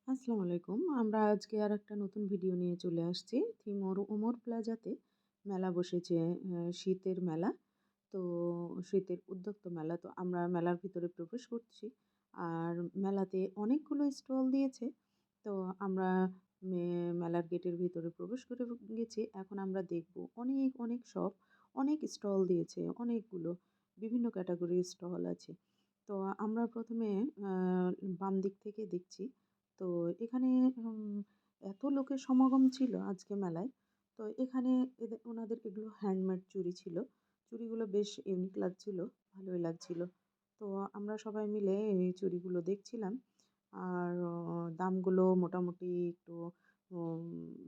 আসসালামু আলাইকুম। আমরা আজকে আরেকটা নতুন ভিডিও নিয়ে চলে আসছি। থিমোর ওমর প্লাজাতে মেলা বসেছে, শীতের মেলা। তো শীতের উদ্যোক্তা মেলা। তো আমরা মেলার ভিতরে প্রবেশ করছি। আর মেলাতে অনেকগুলো স্টল দিয়েছে। তো আমরা মেলার গেটের ভিতরে প্রবেশ করে গেছি। এখন আমরা দেখব অনেক, অনেক শপ, অনেক স্টল দিয়েছে, অনেকগুলো বিভিন্ন ক্যাটাগরির স্টল আছে। তো আমরা ১ম এ আ বাম দিক থেকে দেখছি। তো এখানে উম এত লোকের সমাগম ছিল আজকে মেলায়। তো এখানে ওনাদের এগুলো হ্যান্ডমেড চুড়ি ছিল। চুড়িগুলো বেশ ইউনিক লাগছিল, ভালোই লাগছিল। তো আমরা সবাই মিলে এই চুড়িগুলো দেখছিলাম। আর দামগুলো মোটামুটি একটু উম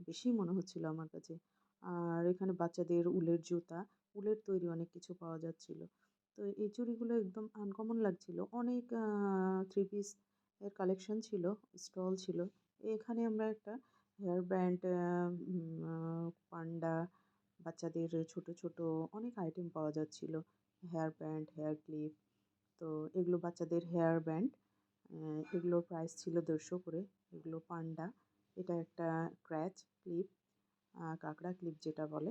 বেশিই মনে হচ্ছিল আমার কাছে। আর এখানে বাচ্চাদের উলের জুতা, উলের তৈরি অনেক কিছু পাওয়া যাচ্ছিল। তো এই চুড়িগুলো একদম আনকমন লাগছিল। অনেক থ্রি পিস এর কালেকশন ছিল, স্টল ছিল। এখানে আমরা একটা হেয়ার ব্যান্ড, পান্ডা, বাচ্চাদের ছোট, ছোট অনেক আইটেম পাওয়া যাচ্ছিল। Hair band, hair clip. তো এগুলো বাচ্চাদের হেয়ার ব্যান্ড। এগুলোর প্রাইস ছিল ১৫০ করে। এগুলো পান্ডা। এটা একটা ক্র্যাচ ক্লিপ, কাঁকড়া ক্লিপ যেটা বলে।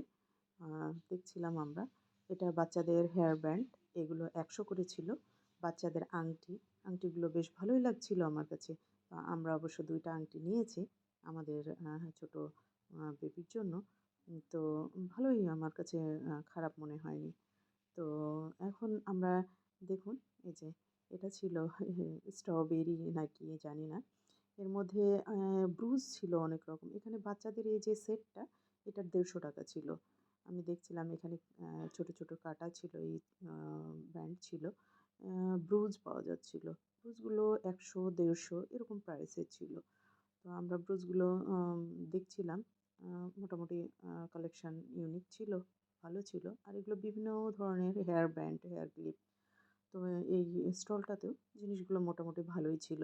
আ দেখছিলাম আমরা। এটা বাচ্চাদের হেয়ার ব্যান্ড। এগুলো ১০০ করে ছিল। বাচ্চাদের আংটি, আংটিগুলো বেশ ভালোই লাগছিল আমার কাছে। আমরা অবশ্য ২ টা আংটি নিয়েছি আমাদের ছোট বেবির জন্য। তো ভালোই আমার কাছে খারাপ মনে হয়নি। তো এখন আমরা দেখুন এই যে এটা ছিল স্ট্রবেরি নাকি জানি না। এর মধ্যে ব্রুজ ছিল অনেক রকম। এখানে বাচ্চাদের এই যে সেটটা এটার ৳১৫০ ছিল। আমি দেখছিলাম এখানে ছোট, ছোট কাটা ছিল, এই আ ব্যান্ড ছিল। আ ব্রুজ পাওয়া যাচ্ছিল। ব্রুজগুলো ১০০, ১৫০ এরকম প্রাইসের ছিল। তো আমরা ব্রুজগুলো দেখছিলাম। আ মোটামুটি কালেকশন ইউনিক ছিল, ভালো ছিল। আর এগুলো বিভিন্ন ধরনের হেয়ার ব্যান্ড, হেয়ার ক্লিপ। তো এই স্টলটাতেও জিনিসগুলো মোটামুটি ভালোই ছিল।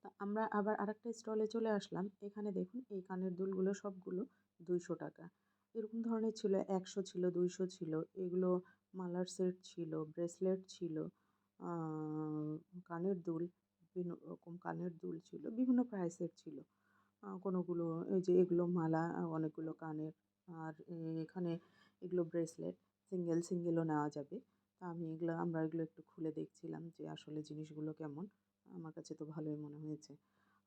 তা আমরা আবার আরেকটা স্টলে চলে আসলাম। এখানে দেখুন এই কানের দুলগুলো সবগুলো ৳২০০। এরকম ধরনের ছিল, ১০০ ছিল, ২০০ ছিল। এগুলো মালার সেট ছিল, ব্রেসলেট ছিল, আ কানের দুল, বিভিন্ন রকম কানের দুল ছিল। বিভিন্ন প্রাইসের ছিল। কোনোগুলো এই যে এগুলো মালা, অনেকগুলো কানের। আর এখানে এগুলো ব্রেসলেট, সিঙ্গেল, সিঙ্গেলও নেওয়া যাবে। তা আমরা এগুলো একটু খুলে দেখছিলাম যে আসলে জিনিসগুলো কেমন। আমার কাছে তো ভালোই মনে হয়েছে।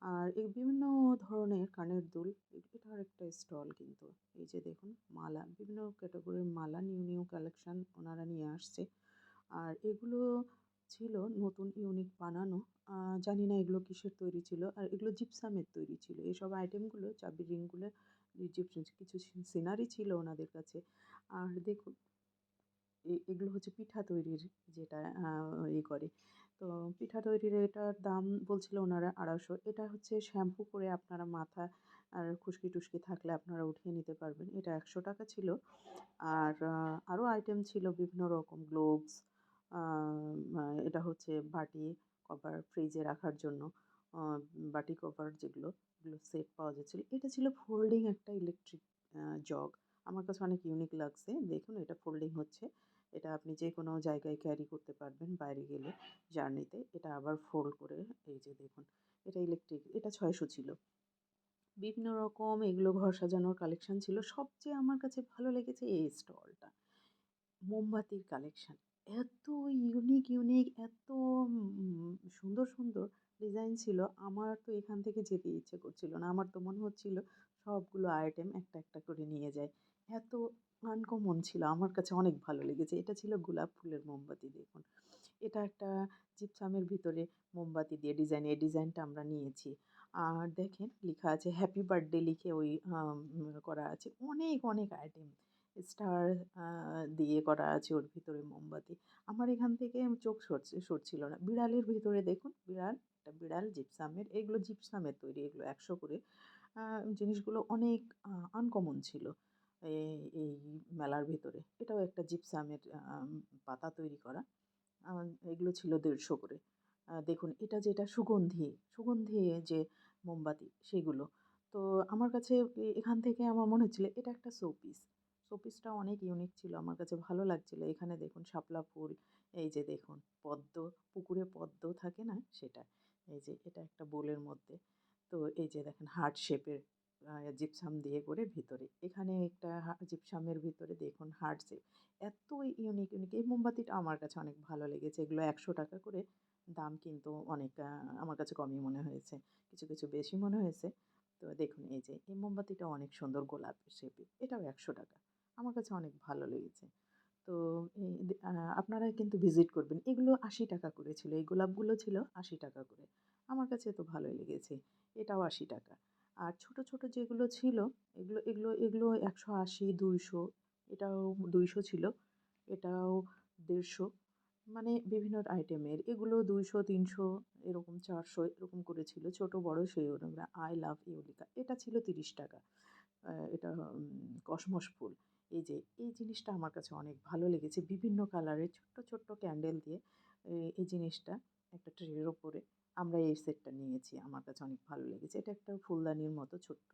আর এই বিভিন্ন ধরনের কানের দুল, এটা আরেকটা স্টল কিন্তু। এই যে দেখুন মালা, বিভিন্ন ক্যাটাগরির মালা, নিউ, নিউ কালেকশন ওনারা নিয়ে আসছে। আর এগুলো ছিল নতুন ইউনিক বানানো। আ জানি না এগুলো কিসের তৈরি ছিল। আর এগুলো জিপসামের তৈরি ছিল। এসব আইটেমগুলো, চাবির রিংগুলো কিছু সিনারি ছিল ওনাদের কাছে। আর দেখুন এগুলো হচ্ছে পিঠা তৈরির, যেটা করে। তো পিঠা তৈরির এটার দাম বলছিল ওনারা ২৫০। এটা হচ্ছে শ্যাম্পু করে আপনারা মাথা আর খুশকি-টুশকি থাকলে আপনারা উঠিয়ে নিতে পারবেন। এটা ৳১০০ ছিল। আর আরও আইটেম ছিল বিভিন্ন রকম গ্লোভস, আ মা এটা হচ্ছে বাটি কভার, ফ্রিজে রাখার জন্য আ বাটি কভার যেগুলো, এগুলো সেট পাওয়া যাচ্ছিল। এটা ছিল ফোল্ডিং একটা ইলেকট্রিক জগ। আমার কাছে অনেক ইউনিক লাগছে। দেখুন এটা ফোল্ডিং হচ্ছে। এটা আপনি যেকোনো জায়গায় ক্যারি করতে পারবেন বাইরে গেলে, জার্নিতে। এটা আবার ফোল্ড করে এই যে দেখুন, এটা ইলেকট্রিক, এটা ৬০০ ছিল। বিভিন্ন রকম এগুলো ঘর সাজানোর কালেকশন ছিল। সবচেয়ে আমার কাছে ভালো লেগেছে এই স্টলটা। মোমবাতির কালেকশন। এত ইউনিক, ইউনিক, এত সুন্দর, সুন্দর ডিজাইন ছিল। আমার তো এখান থেকে যেতে ইচ্ছে করছিল না। আমার তো মনে হচ্ছিল সবগুলো আইটেম একটা, একটা করে নিয়ে যাই। এত আনকমন ছিল। আমার কাছে অনেক ভালো লেগেছে। এটা ছিল গোলাপ ফুলের মোমবাতি দেখুন। এটা একটা জিপসামের ভিতরে মোমবাতি দিয়ে ডিজাইন, এই ডিজাইনটা আমরা নিয়েছি। আর দেখেন লিখা আছে হ্যাপি বার্থডে লিখে ওই করা আছে। অনেক, অনেক আইটেম। স্টার আ দিয়ে করা আছে ওর ভিতরে মোমবাতি। আমার এখান থেকে চোখ সরছিল না। বিড়ালের ভিতরে দেখুন, একটা বিড়াল জিপসামের। এগুলো জিপসামের তৈরি, এগুলো ১০০ করে। আ জিনিসগুলো অনেক আনকমন ছিল এই মেলার ভেতরে। এটাও একটা জিপসামের পাতা তৈরি করা। আ এগুলো ছিল ১৫০ করে। দেখুন এটা যেটা সুগন্ধি, সুগন্ধি যে মোমবাতি সেগুলো। তো আমার কাছে এখান থেকে আমার মনে হচ্ছিল এটা একটা শোপিস। শোপিসটা অনেক ইউনিক ছিল। আমার কাছে ভালো লাগছিল। এখানে দেখুন শাপলা ফুল, এই যে দেখুন পদ্ম, পুকুরে পদ্ম থাকে না সেটা। এই যে এটা একটা বোলের মধ্যে। তো এই যে দেখেন হার্ট শেপের জিপসাম দিয়ে করে ভিতরে। এখানে একটা জিপসামের ভিতরে দেখুন হার্ট শেপ। এত ইউনিক, ইউনিক এই মোমবাতিটা আমার কাছে অনেক ভালো লেগেছে। এগুলো ৳১০০ করে দাম কিন্তু অনেক আমার কাছে কমই মনে হয়েছে। কিছু, কিছু বেশি মনে হয়েছে। তো দেখুন এই যে এই মোমবাতিটাও অনেক সুন্দর গোলাপ শেপের। এটাও ৳১০০। আমার কাছে অনেক ভালো লেগেছে। তো এই আপনারা কিন্তু ভিজিট করবেন। এগুলো ৳৮০ করে ছিল। এই গোলাপগুলো ছিল ৳৮০ করে। আমার কাছে তো ভালোই লেগেছে। এটাও ৳৮০। আর ছোট, ছোট যেগুলো ছিল এগুলো ৳১৮০, ৳২০০ এটাও ৳২০০ ছিল। এটাও ৳১৫০ মানে বিভিন্ন আইটেমের। এগুলো ৳২০০, ৳৩০০ এরকম ৳৪০০ এরকম করে ছিল। ছোট বড় সেই অনুযায়ী I love you লেখা। এটা ছিল ৳৩০। এটা কসমস ফুল। এই যে এই জিনিসটা আমার কাছে অনেক ভালো লেগেছে। বিভিন্ন কালারের ছোট্ট, ছোট্ট ক্যান্ডেল দিয়ে এই জিনিসটা একটা ট্রের ওপরে আমরা এই সেটটা নিয়েছি। আমার কাছে অনেক ভালো লেগেছে। এটা একটা ফুলদানির মতো ছোট্ট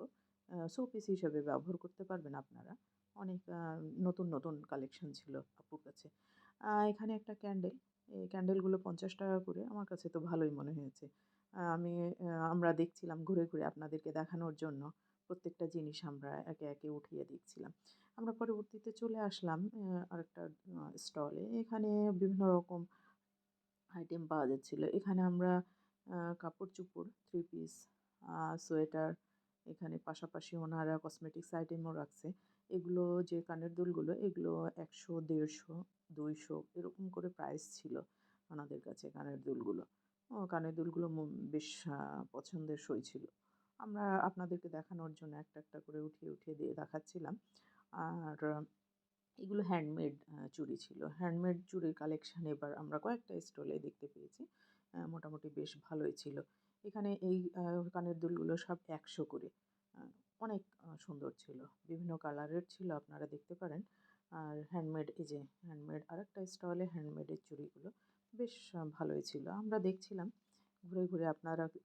শোপিস হিসেবে ব্যবহার করতে পারবেন আপনারা। অনেক নতুন, নতুন কালেকশন ছিল আপুর কাছে। এখানে একটা ক্যান্ডেল। এই ক্যান্ডেলগুলো ৳৫০ করে। আমার কাছে তো ভালোই মনে হয়েছে। আমরা দেখছিলাম ঘুরে, ঘুরে আপনাদেরকে দেখানোর জন্য। প্রত্যেকটা জিনিস আমরা একে, একে উঠিয়ে দেখছিলাম। আমরা পরবর্তীতে চলে আসলাম আরেকটা স্টলে। এখানে বিভিন্ন রকম আইটেম পাওয়া যাচ্ছিল। এখানে আমরা কাপড়-চোপড়, থ্রি পিস, সোয়েটার এখানে পাশাপাশি ওনারা কসমেটিক্স আইটেমও রাখছে। এগুলো যে কানের দুলগুলো এগুলো ১০০, ১৫০, ২০০ এরকম করে প্রাইস ছিল ওনাদের কাছে কানের দুলগুলো। কানের দুলগুলো বেশ পছন্দসই ছিল। আমরা আপনাদেরকে দেখানোর জন্য একটা, একটা করে উঠিয়ে, উঠিয়ে দিয়ে দেখাচ্ছিলাম। আর এগুলো হ্যান্ডমেড চুড়ি ছিল। হ্যান্ডমেড চুড়ির কালেকশন এবার আমরা কয়েকটা স্টলে দেখতে পেয়েছি। মোটামুটি বেশ ভালোই ছিল। এখানে এই কানের দুলগুলো সব ১০০ করে। আ অনেক সুন্দর ছিল। বিভিন্ন কালারের ছিল আপনারা দেখতে পারেন। আর হ্যান্ডমেড এই যে হ্যান্ডমেড আরেকটা স্টলে হ্যান্ডমেডের চুড়িগুলো বেশ ভালোই ছিল। আমরা দেখছিলাম ঘুরে, ঘুরে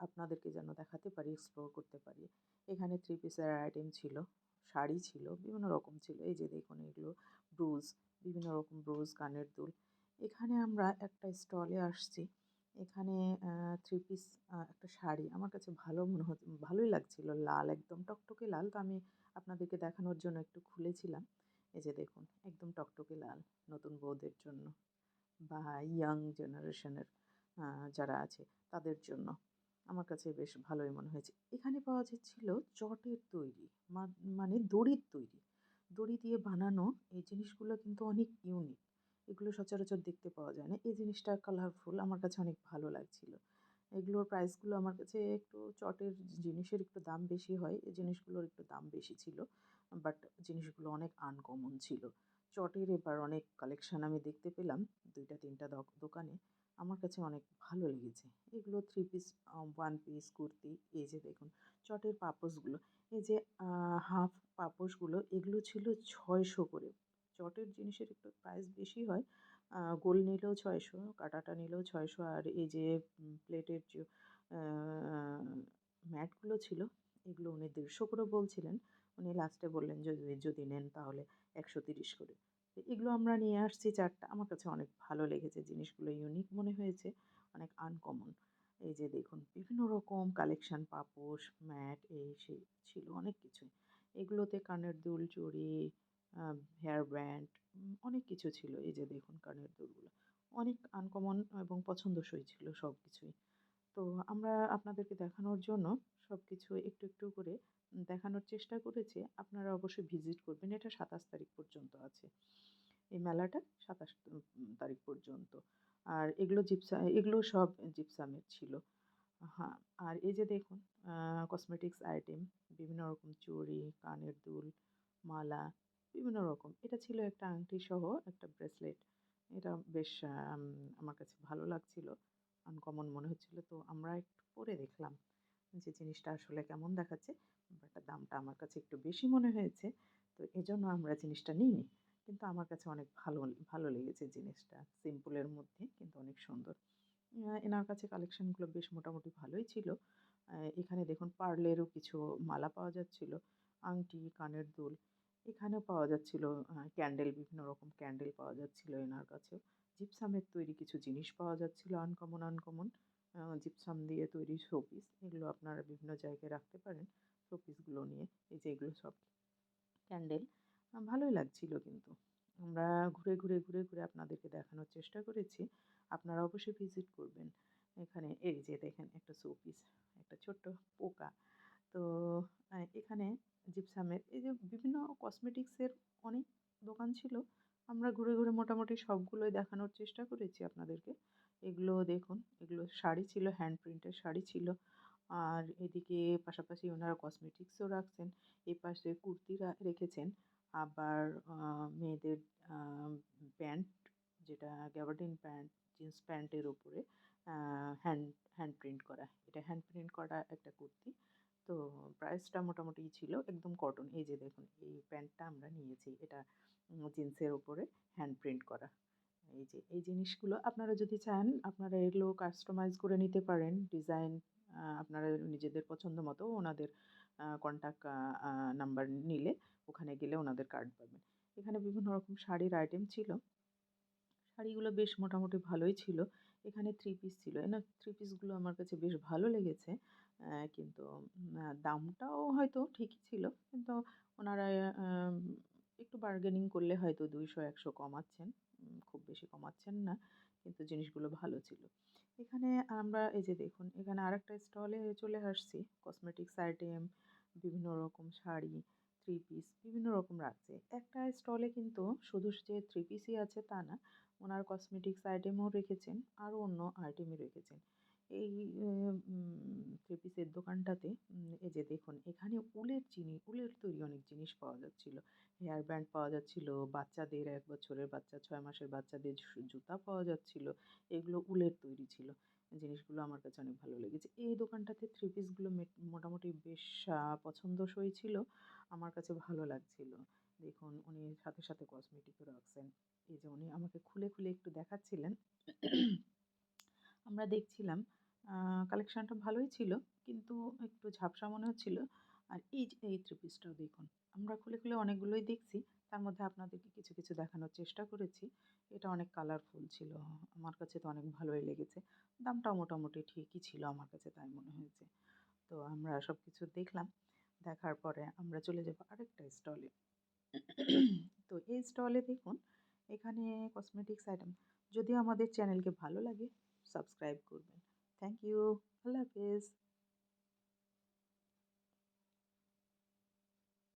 আপনাদেরকে যেন দেখাতে পারি, এক্সপ্লোর করতে পারি। এখানে থ্রি পিসের আইটেম ছিল, শাড়ি ছিল, বিভিন্ন রকম ছিল। এই যে দেখুন এগুলো ব্রুজ, বিভিন্ন রকম ব্রুজ, কানের দুল। এখানে আমরা একটা স্টলে আসছি। এখানে থ্রি পিস একটা শাড়ি আমার কাছে ভালোই লাগছিল। লাল একদম টকটকে লাল। তো আমি আপনাদেরকে দেখানোর জন্য একটু খুলেছিলাম। এই যে দেখুন একদম টকটকে লাল নতুন বউদের জন্য বা ইয়াং জেনারেশনের আ যারা আছে তাদের জন্য। আমার কাছে বেশ ভালোই মনে হয়েছে। এখানে পাওয়া যাচ্ছিল চটের তৈরি মানে দড়ির তৈরি। দড়ি দিয়ে বানানো এই জিনিসগুলো কিন্তু অনেক ইউনিক। এগুলো সচরাচর দেখতে পাওয়া যায় না। এই জিনিসটা কালারফুল আমার কাছে অনেক ভালো লাগছিল। এগুলোর প্রাইসগুলো আমার কাছে একটু চটের জিনিসের একটু দাম বেশি হয়। এই জিনিসগুলোর একটু দাম বেশি ছিল। বাট জিনিসগুলো অনেক আনকমন ছিল। চটের এবার অনেক কালেকশন আমি দেখতে পেলাম ২ টা ৩ টা দোকানে। আমার কাছে অনেক ভালো লেগেছে। এগুলো three piece, one piece, kurti এই যে দেখুন চটের পাপোশগুলো। এই যে আ হাফ পাপোশগুলো এগুলো ছিল ৬০০ করে। চটের জিনিসের একটু প্রাইস বেশি হয়। গোল নিলেও ৬০০, কাটাটা নিলেও ৬০০ আর এই যে প্লেটের যে আ ম্যাটগুলো ছিল এগুলো উনি ১৫০ করে বলছিলেন। উনি লাস্টে বললেন যদি যদি নেন তাহলে ১৩০ করে। তো এগুলো আমরা নিয়ে আসছি ৪ টা। আমার কাছে অনেক ভালো লেগেছে। জিনিসগুলো ইউনিক মনে হয়েছে, অনেক আনকমন। এই যে দেখুন বিভিন্ন রকম কালেকশন পাপোশ, ম্যাট এই সেই ছিল অনেক কিছুই। এগুলোতে কানের দুল, চুড়ি, আ হেয়ার ব্যান্ড অনেক কিছু ছিল। এই যে দেখুন কানের দুলগুলো। অনেক আনকমন এবং পছন্দসই ছিল সবকিছুই। তো আমরা আপনাদেরকে দেখানোর জন্য সবকিছু একটু, একটু করে দেখানোর চেষ্টা করেছি। আপনারা অবশ্যই ভিজিট করবেন। এটা ২৭ তারিখ পর্যন্ত আছে। এই মেলাটা ২৭ তারিখ পর্যন্ত। আর এগুলো সব জিপসামের ছিল। হ্যাঁ, আর এই যে দেখুন আ কসমেটিক্স আইটেম, বিভিন্ন রকম চুড়ি, কানের দুল, মালা বিভিন্ন রকম। এটা ছিল একটা আংটি সহ একটা ব্রেসলেট। এটা বেশ আমার কাছে ভালো লাগছিল। আনকমন মনে হচ্ছিল। তো আমরা একটু পরে দেখলাম যে জিনিসটা আসলে কেমন দেখাচ্ছে। বাট দামটা আমার কাছে একটু বেশি মনে হয়েছে। তো এজন্য আমরা জিনিসটা নিইনি। কিন্তু আমার কাছে অনেক ভালো লেগেছে জিনিসটা। সিম্পলের মধ্যে কিন্তু অনেক সুন্দর। এনার কাছে কালেকশনগুলো বেশ মোটামুটি ভালোই ছিল। এখানে দেখুন পার্লেরও কিছু মালা পাওয়া যাচ্ছিল, আংটি, কানের দুল। এখানেও পাওয়া যাচ্ছিল ক্যান্ডেল, বিভিন্ন রকম ক্যান্ডেল পাওয়া যাচ্ছিল এনার কাছেও। জিপসামের তৈরি কিছু জিনিস পাওয়া যাচ্ছিল আনকমন, আনকমন। জিপসাম দিয়ে তৈরি শোপিস, এগুলো আপনারা বিভিন্ন জায়গায় রাখতে পারেন শোপিসগুলো নিয়ে। এই যে এগুলো সব ক্যান্ডেল, ভালোই লাগছিল কিন্তু। আমরা ঘুরে ঘুরে আপনাদেরকে দেখানোর চেষ্টা করেছি। আপনারা অবশ্যই ভিজিট করবেন। এখানে এই যে দেখেন একটা শোপিস, একটা ছোট্ট পোকা। তো এখানে জিপসামের এই যে বিভিন্ন কসমেটিক্সের অনেক দোকান ছিল। আমরা ঘুরে মোটামুটি সবগুলোই দেখানোর চেষ্টা করেছি আপনাদেরকে। এগুলো দেখুন, এগুলো শাড়ি ছিল, হ্যান্ড প্রিন্টের শাড়ি ছিল। আর এদিকে পাশাপাশি ওনারা কসমেটিক্সও রাখছেন। এপাশে কুর্তি রেখেছেন। আবার মেয়েদের আ প্যান্ট, যেটা গ্যাবার্ডিন প্যান্ট, জিন্স প্যান্টের উপরে আ হ্যান্ড হ্যান্ড প্রিন্ট করা। এটা হ্যান্ড প্রিন্ট করা একটা কুর্তি। তো প্রাইসটা মোটামুটি ছিল একদম কটন। এই যে দেখুন, এই প্যান্টটা আমরা নিয়েছি। এটা জিন্সের উপরে হ্যান্ড প্রিন্ট করা। এই যে এই জিনিসগুলো আপনারা যদি চান আপনারা এগুলো কাস্টমাইজ করে নিতে পারেন। ডিজাইন আপনারা নিজেদের পছন্দ মতো ওনাদের কন্টাক্ট নাম্বার নিলে ওখানে গেলে ওনাদের কার্ড পাবেন। এখানে বিভিন্ন রকম শাড়ির আইটেম ছিল। শাড়িগুলো বেশ মোটামুটি ভালোই ছিল। এখানে থ্রি পিস ছিল। না, থ্রি পিসগুলো আমার কাছে বেশ ভালো লেগেছে। কিন্তু দামটাও হয়তো ঠিকই ছিল। কিন্তু ওনারা আম একটু বার্গেনিং করলে হয়তো ২০০-১০০ কমাচ্ছেন। খুব বেশি কমাচ্ছেন না। কিন্তু জিনিসগুলো ভালো ছিল। এখানে আমরা এই যে দেখুন, এখানে আরেকটা স্টলে চলে আসছি। কসমেটিক্স আইটেম, বিভিন্ন রকম শাড়ি, থ্রি পিস বিভিন্ন রকম রাখছে। একটা স্টলে কিন্তু শুধু যে থ্রি পিসই আছে তা না। ওনার কসমেটিক্স আইটেমও রেখেছেন, আরও অন্য আইটেমই রেখেছেন। এই থ্রি পিসের দোকানটাতে এই যে দেখুন, এখানে উলের তৈরি অনেক জিনিস পাওয়া যাচ্ছিল। হেয়ার ব্যান্ড পাওয়া যাচ্ছিল, বাচ্চাদের ১ বছরের বাচ্চা, ৬ মাসের বাচ্চাদের জুতা পাওয়া যাচ্ছিল। এগুলো উলের তৈরি ছিল। জিনিসগুলো আমার কাছে অনেক ভালো লেগেছে। এই দোকানটাতে থ্রি পিসগুলো মোটামুটি বেশ পছন্দসই ছিল। আমার কাছে ভালো লাগছিল। দেখুন, উনি সাথে কসমেটিকও রাখছেন। এই যে উনি আমাকে খুলে একটু দেখাচ্ছিলেন। আমরা দেখছিলাম। আ কালেকশনটা ভালোই ছিল। কিন্তু একটু ঝাপসা মনে হচ্ছিল। আর এই যে এই থ্রি পিসটাও দেখুন। আমরা খুলে অনেকগুলোই দেখছি। তার মধ্যে আপনাদেরকে কিছু দেখানোর চেষ্টা করেছি। এটা অনেক কালারফুল ছিল। আমার কাছে তো অনেক ভালোই লেগেছে। দামটাও মোটামুটি ঠিকই ছিল আমার কাছে, তাই মনে হয়েছে। তো আমরা সবকিছু দেখলাম। দেখার পরে আমরা চলে যাব আরেকটা স্টলে। তো এই স্টলে দেখুন, এখানে কসমেটিক্স আইটেম। যদি আমাদের চ্যানেলকে ভালো লাগে সাবস্ক্রাইব করবেন। Thank you. আল্লাহ হাফেজ।